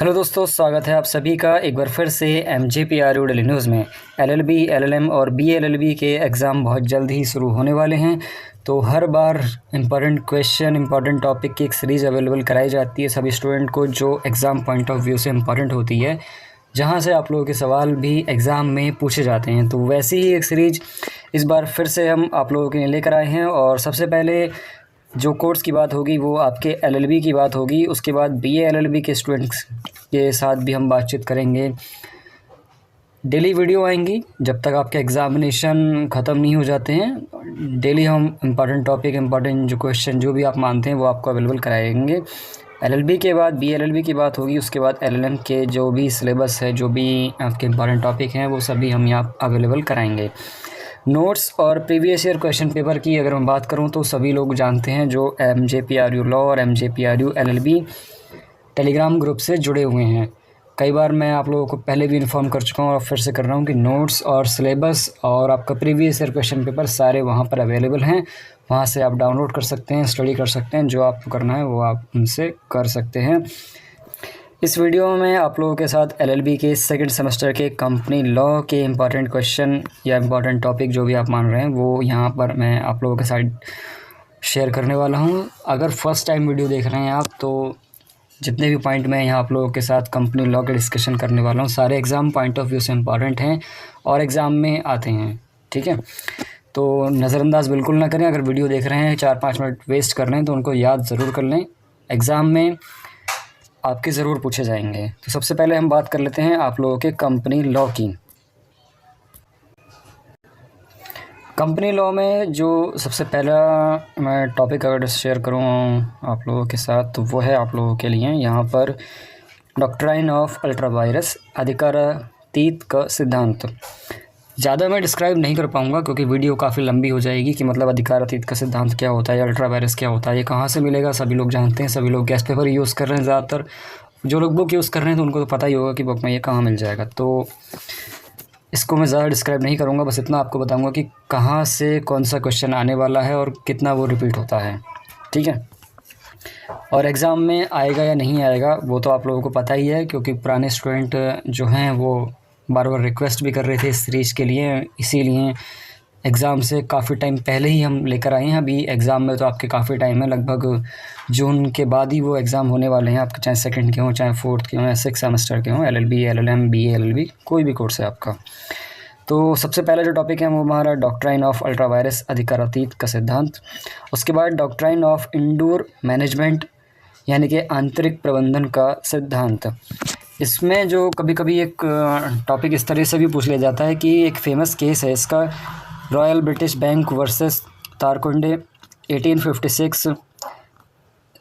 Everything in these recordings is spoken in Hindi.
हेलो दोस्तों, स्वागत है आप सभी का एक बार फिर से MJPRU डेली न्यूज़ में। LLB, LLM और BLLB के एग्ज़ाम बहुत जल्द ही शुरू होने वाले हैं। तो हर बार इम्पॉर्टेंट क्वेश्चन, इम्पॉर्टेंट टॉपिक की एक सीरीज़ अवेलेबल कराई जाती है सभी स्टूडेंट को, जो एग्ज़ाम पॉइंट ऑफ व्यू से इम्पॉर्टेंट होती है, जहां से आप लोगों के सवाल भी एग्ज़ाम में पूछे जाते हैं। तो वैसी ही एक सीरीज़ इस बार फिर से हम आप लोगों के लिए लेकर आए हैं। और सबसे पहले जो कोर्स की बात होगी वो आपके LLB की बात होगी। उसके बाद BA LLB के स्टूडेंट्स के साथ भी हम बातचीत करेंगे। डेली वीडियो आएंगी जब तक आपके एग्ज़ामिनेशन ख़त्म नहीं हो जाते हैं। डेली हम इम्पॉर्टेंट टॉपिक, इम्पॉर्टेंट जो क्वेश्चन जो भी आप मानते हैं वो आपको अवेलेबल कराएंगे। LLB के बाद BA LLB की बात होगी। उसके बाद LLM के जो भी सिलेबस है, जो भी आपके इम्पॉर्टेंट टॉपिक हैं, वो सभी हम यहाँ अवेलेबल कराएंगे। नोट्स और प्रीवियस ईयर क्वेश्चन पेपर की अगर मैं बात करूं तो सभी लोग जानते हैं जो MJPRU लॉ और MJPRU LLB टेलीग्राम ग्रुप से जुड़े हुए हैं। कई बार मैं आप लोगों को पहले भी इन्फॉर्म कर चुका हूं और फिर से कर रहा हूं कि नोट्स और सिलेबस और आपका प्रीवियस ईयर क्वेश्चन पेपर सारे वहां पर अवेलेबल हैं। वहां से आप डाउनलोड कर सकते हैं, स्टडी कर सकते हैं। जो आपको करना है वो आप उनसे कर सकते हैं। इस वीडियो में आप लोगों के साथ LLB के सेकंड सेमेस्टर के कंपनी लॉ के इम्पॉर्टेंट क्वेश्चन या इम्पॉर्टेंट टॉपिक जो भी आप मान रहे हैं वो यहाँ पर मैं आप लोगों के साथ शेयर करने वाला हूँ। अगर फर्स्ट टाइम वीडियो देख रहे हैं आप, तो जितने भी पॉइंट मैं यहाँ आप लोगों के साथ कंपनी लॉ के डिस्कशन करने वाला हूँ, सारे एग्ज़ाम पॉइंट ऑफ व्यू से इम्पॉर्टेंट हैं और एग्ज़ाम में आते हैं। ठीक है, तो नज़रअंदाज बिल्कुल ना करें। अगर वीडियो देख रहे हैं, 4-5 मिनट वेस्ट कर रहे हैं, तो उनको याद ज़रूर कर लें। एग्ज़ाम में आपके ज़रूर पूछे जाएंगे। तो सबसे पहले हम बात कर लेते हैं आप लोगों के कंपनी लॉ की। कंपनी लॉ में जो सबसे पहला मैं टॉपिक अगर शेयर करूं आप लोगों के साथ, तो वो है आप लोगों के लिए यहाँ पर डॉक्ट्राइन ऑफ अल्ट्रा वायरस, अधिकारातीत का सिद्धांत। ज़्यादा मैं डिस्क्राइब नहीं कर पाऊँगा क्योंकि वीडियो काफ़ी लंबी हो जाएगी कि मतलब अधिकारातीत का सिद्धांत क्या होता है, अल्ट्रा वायरस क्या होता है, ये कहाँ से मिलेगा, सभी लोग जानते हैं। सभी लोग गैस पेपर यूज़ कर रहे हैं ज़्यादातर। जो लोग बुक यूज़ कर रहे हैं तो उनको तो पता ही होगा कि बुक में ये कहाँ मिल जाएगा। तो इसको मैं ज़्यादा डिस्क्राइब नहीं करूँगा, बस इतना आपको बताऊँगा कि कहाँ से कौन सा क्वेश्चन आने वाला है और कितना वो रिपीट होता है। ठीक है, और एग्ज़ाम में आएगा या नहीं आएगा वो तो आप लोगों को पता ही है, क्योंकि पुराने स्टूडेंट जो हैं वो बार बार रिक्वेस्ट भी कर रहे थे इस सीरीज़ के लिए। इसीलिए एग्ज़ाम से काफ़ी टाइम पहले ही हम लेकर आए हैं। अभी एग्ज़ाम में तो आपके काफ़ी टाइम है, लगभग जून के बाद ही वो एग्ज़ाम होने वाले हैं आपके, चाहे सेकंड के हों, चाहे फोर्थ के हों या 6 सेमेस्टर के हों, LLB, LLM, BA LLB, कोई भी कोर्स है आपका। तो सबसे पहला जो टॉपिक है वो हमारा डॉक्ट्राइन ऑफ अल्ट्रा वायरस, अधिकारातीत का सिद्धांत। उसके बाद डॉक्ट्राइन ऑफ इंडोर मैनेजमेंट, यानी कि आंतरिक प्रबंधन का सिद्धांत। इसमें जो कभी कभी एक टॉपिक इस तरह से भी पूछ लिया जाता है कि एक फेमस केस है इसका, royal British bank versus Tarkunde 1856,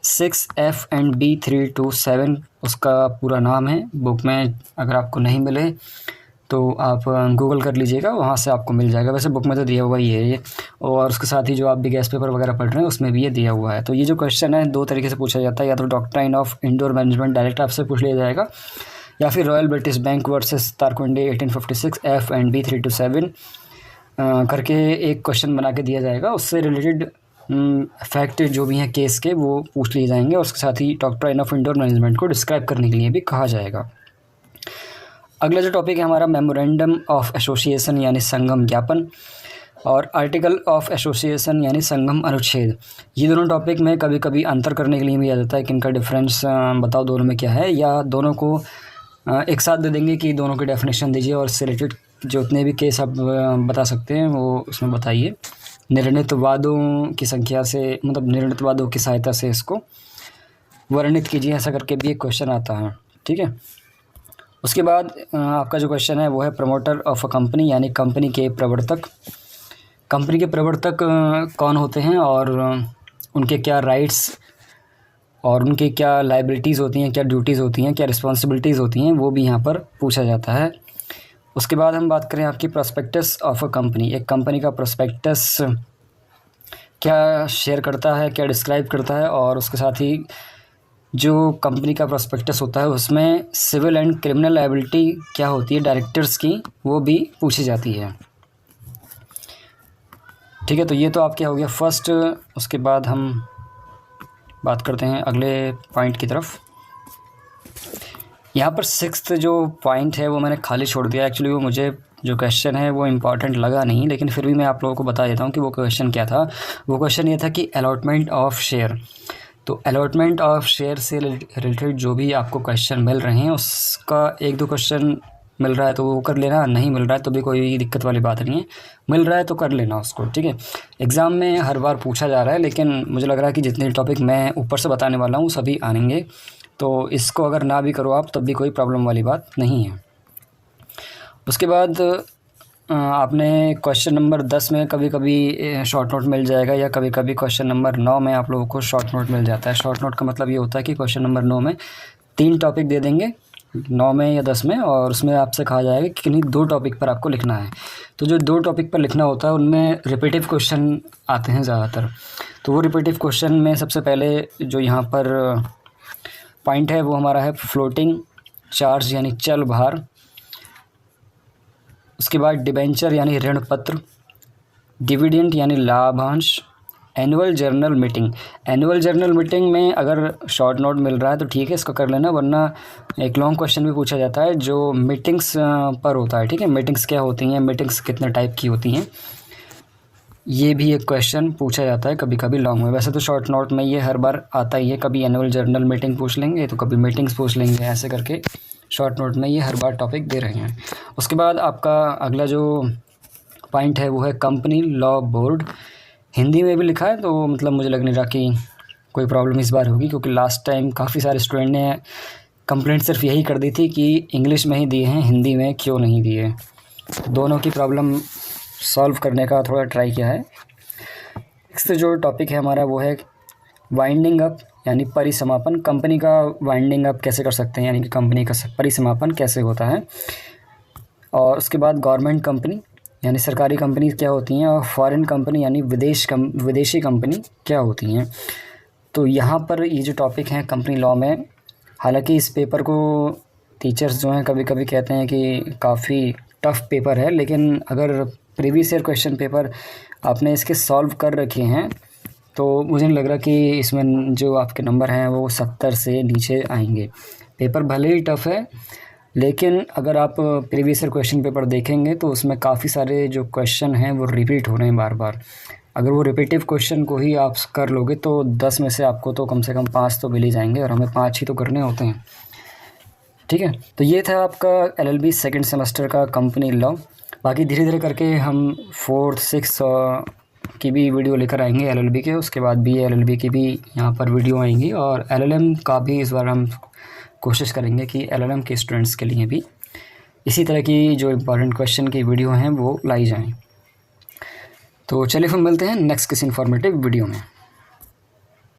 6F&B 327 उसका पूरा नाम है। बुक में अगर आपको नहीं मिले तो आप गूगल कर लीजिएगा, वहाँ से आपको मिल जाएगा। वैसे बुक में तो दिया हुआ ही है ये, और उसके साथ ही जो आप भी गैस पेपर वगैरह पढ़ रहे हैं उसमें भी ये दिया हुआ है। तो ये जो क्वेश्चन है 2 तरीके से पूछा जाता है, या तो doctrine of indoor management direct आपसे पूछ लिया जाएगा, या फिर royal British bank versus Tarkunde 1856 F&B 327 करके एक क्वेश्चन बना के दिया जाएगा। उससे रिलेटेड फैक्ट जो भी हैं केस के वो पूछ लिए जाएंगे, और उसके साथ ही डॉक्ट्राइन ऑफ इंडोर मैनेजमेंट को डिस्क्राइब करने के लिए भी कहा जाएगा। अगला जो टॉपिक है हमारा मेमोरेंडम ऑफ एसोसिएशन यानी संगम ज्ञापन, और आर्टिकल ऑफ एसोसिएशन यानी संगम अनुच्छेद। ये दोनों टॉपिक में कभी कभी अंतर करने के लिए भी आ जाता है कि इनका डिफरेंस बताओ दोनों में क्या है, या दोनों को एक साथ दे देंगे कि दोनों की डेफिनेशन दीजिए और इससे रिलेटेड जितने भी केस आप बता सकते हैं वो उसमें बताइए। निर्णित वादों की संख्या से, मतलब निर्णित वादों की सहायता से इसको वर्णित कीजिए, ऐसा करके भी एक क्वेश्चन आता है। ठीक है, उसके बाद आपका जो क्वेश्चन है वो है प्रमोटर ऑफ अ कंपनी, यानी कंपनी के प्रवर्तक। कंपनी के प्रवर्तक कौन होते हैं और उनके क्या राइट्स और उनकी क्या लाइबिलिटीज़ होती हैं, क्या ड्यूटीज़ होती हैं, क्या रिस्पॉन्सिबिलिटीज़ होती हैं, वो भी यहाँ पर पूछा जाता है। उसके बाद हम बात करें आपकी प्रोस्पेक्टस ऑफ अ कंपनी। एक कंपनी का प्रोस्पेक्टस क्या शेयर करता है, क्या डिस्क्राइब करता है, और उसके साथ ही जो कंपनी का प्रोस्पेक्टस होता है उसमें सिविल एंड क्रिमिनल लायबिलिटी क्या होती है डायरेक्टर्स की, वो भी पूछी जाती है। ठीक है, तो ये तो आपके हो गया फर्स्ट। उसके बाद हम बात करते हैं अगले पॉइंट की तरफ। यहाँ पर सिक्स्थ जो पॉइंट है वो मैंने खाली छोड़ दिया। एक्चुअली वो मुझे जो क्वेश्चन है वो इम्पॉर्टेंट लगा नहीं, लेकिन फिर भी मैं आप लोगों को बता देता हूँ कि वो क्वेश्चन क्या था। वो क्वेश्चन ये था कि अलॉटमेंट ऑफ शेयर। तो अलॉटमेंट ऑफ शेयर से रिलेटेड जो भी आपको क्वेश्चन मिल रहे हैं उसका एक दो क्वेश्चन मिल रहा है तो वो कर लेना, नहीं मिल रहा है तो भी कोई दिक्कत वाली बात नहीं है, मिल रहा है तो कर लेना उसको, ठीक है। एग्ज़ाम में हर बार पूछा जा रहा है, लेकिन मुझे लग रहा है कि जितने टॉपिक मैं ऊपर से बताने वाला हूँ सभी आएंगे, तो इसको अगर ना भी करो आप तब भी कोई प्रॉब्लम वाली बात नहीं है। उसके बाद आपने क्वेश्चन नंबर 10 में कभी कभी शॉर्ट नोट मिल जाएगा, या कभी कभी क्वेश्चन नंबर 9 में आप लोगों को शॉर्ट नोट मिल जाता है। शॉर्ट नोट का मतलब ये होता है कि क्वेश्चन नंबर 9 में 3 टॉपिक दे देंगे, 9 में या 10 में, और उसमें आपसे कहा जाएगा कि किन्हीं 2 टॉपिक पर आपको लिखना है। तो जो 2 टॉपिक पर लिखना होता है उनमें रिपीटिव क्वेश्चन आते हैं ज़्यादातर। तो वो रिपीटिव क्वेश्चन में सबसे पहले जो यहाँ पर पॉइंट है वो हमारा है फ्लोटिंग चार्ज यानी चल भार। उसके बाद डिबेंचर यानी ऋण पत्र, डिविडेंड यानी लाभांश, annual journal meeting. Annual journal meeting में अगर शॉर्ट नोट मिल रहा है तो ठीक है, इसको कर लेना, वरना एक लॉन्ग क्वेश्चन भी पूछा जाता है जो मीटिंग्स पर होता है, ठीक है। मीटिंग्स क्या होती हैं, मीटिंग्स कितने टाइप की होती हैं, ये भी एक क्वेश्चन पूछा जाता है कभी कभी लॉन्ग में। वैसे तो शॉर्ट नोट में ये हर बार आता ही है, कभी एनुअल जर्नल मीटिंग पूछ लेंगे तो कभी मीटिंग्स पूछ लेंगे, ऐसे करके शॉर्ट नोट में ये हर बार टॉपिक दे रहे हैं। उसके बाद आपका अगला जो पॉइंट है वो है कंपनी लॉ बोर्ड। हिंदी में भी लिखा है तो मतलब मुझे लग नहीं रहा कि कोई प्रॉब्लम इस बार होगी, क्योंकि लास्ट टाइम काफ़ी सारे स्टूडेंट ने कंप्लेंट सिर्फ यही कर दी थी कि इंग्लिश में ही दिए हैं, हिंदी में क्यों नहीं दिए। दोनों की प्रॉब्लम सॉल्व करने का थोड़ा ट्राई किया है। नेक्स्ट जो टॉपिक है हमारा वो है वाइंडिंग अप यानी परिसमापन। कंपनी का वाइंडिंग अप कैसे कर सकते हैं, यानी कि कंपनी का परिसमापन कैसे होता है। और उसके बाद गवर्नमेंट कंपनी यानी सरकारी कंपनी क्या होती हैं, और फॉरेन कंपनी यानी विदेशी कंपनी क्या होती हैं। तो यहाँ पर ये जो टॉपिक हैं कंपनी लॉ में, हालांकि इस पेपर को टीचर्स जो हैं कभी कभी कहते हैं कि काफ़ी टफ़ पेपर है, लेकिन अगर प्रीवियस ईयर क्वेश्चन पेपर आपने इसके सॉल्व कर रखे हैं तो मुझे नहीं लग रहा कि इसमें जो आपके नंबर हैं वो 70 से नीचे आएंगे। पेपर भले ही टफ़ है, लेकिन अगर आप प्रीवियस ईयर क्वेश्चन पेपर देखेंगे तो उसमें काफ़ी सारे जो क्वेश्चन हैं वो रिपीट हो रहे हैं बार बार। अगर वो रिपीटिव क्वेश्चन को ही आप कर लोगे तो 10 में से आपको तो कम से कम 5 तो मिल ही जाएंगे, और हमें 5 ही तो करने होते हैं, ठीक है। तो ये था आपका LLB सेकंड सेमेस्टर का कंपनी लॉ। बाकी धीरे धीरे करके हम 4th 6th की भी वीडियो लेकर आएंगे LLB के। उसके बाद BA LLB की भी यहाँ पर वीडियो आएंगी, और LLM का भी इस बार हम कोशिश करेंगे कि LLM के स्टूडेंट्स के लिए भी इसी तरह की जो इम्पोर्टेंट क्वेश्चन की वीडियो हैं वो लाई जाएँ। तो चलिए फिर मिलते हैं नेक्स्ट किसी इन्फॉर्मेटिव वीडियो में।